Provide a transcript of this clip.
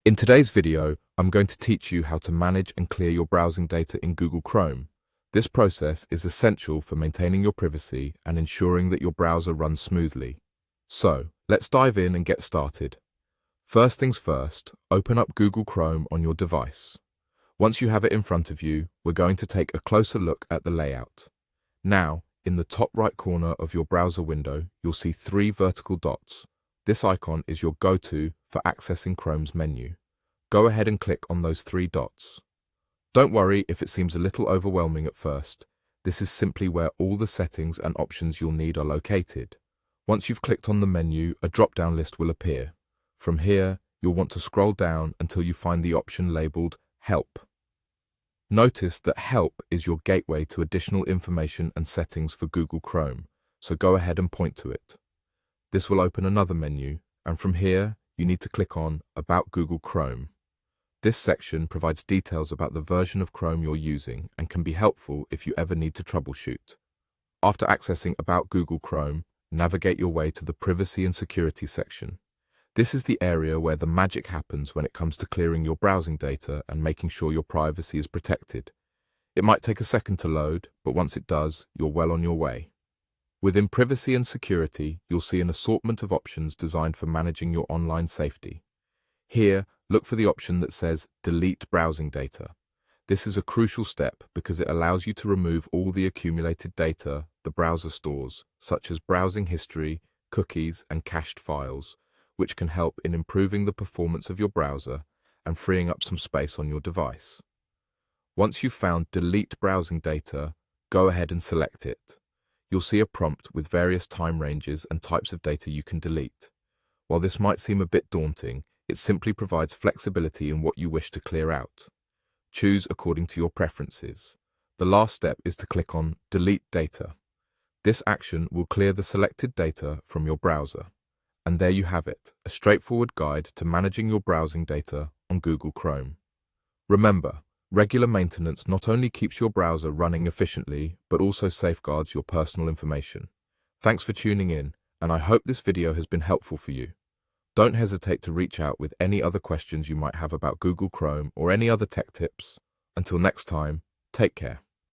In today's video, I'm going to teach you how to manage and clear your browsing data in Google Chrome. This process is essential for maintaining your privacy and ensuring that your browser runs smoothly. So, let's dive in and get started. First things first, open up Google Chrome on your device. Once you have it in front of you, we're going to take a closer look at the layout. Now, in the top right corner of your browser window, you'll see 3 vertical dots. This icon is your go-to for accessing Chrome's menu. Go ahead and click on those 3 dots. Don't worry if it seems a little overwhelming at first. This is simply where all the settings and options you'll need are located. Once you've clicked on the menu, a drop-down list will appear. From here, you'll want to scroll down until you find the option labeled Help. Notice that Help is your gateway to additional information and settings for Google Chrome, so go ahead and point to it. This will open another menu, and from here, you need to click on About Google Chrome. This section provides details about the version of Chrome you're using and can be helpful if you ever need to troubleshoot. After accessing About Google Chrome, navigate your way to the Privacy and Security section. This is the area where the magic happens when it comes to clearing your browsing data and making sure your privacy is protected. It might take a second to load, but once it does, you're well on your way. Within Privacy and Security, you'll see an assortment of options designed for managing your online safety. Here, look for the option that says Delete Browsing Data. This is a crucial step because it allows you to remove all the accumulated data the browser stores, such as browsing history, cookies, and cached files, which can help in improving the performance of your browser and freeing up some space on your device. Once you've found Delete Browsing Data, go ahead and select it. You'll see a prompt with various time ranges and types of data you can delete. While this might seem a bit daunting, it simply provides flexibility in what you wish to clear out. Choose according to your preferences. The last step is to click on Delete Data. This action will clear the selected data from your browser. And there you have it, a straightforward guide to managing your browsing data on Google Chrome. Remember, regular maintenance not only keeps your browser running efficiently, but also safeguards your personal information. Thanks for tuning in, and I hope this video has been helpful for you. Don't hesitate to reach out with any other questions you might have about Google Chrome or any other tech tips. Until next time, take care.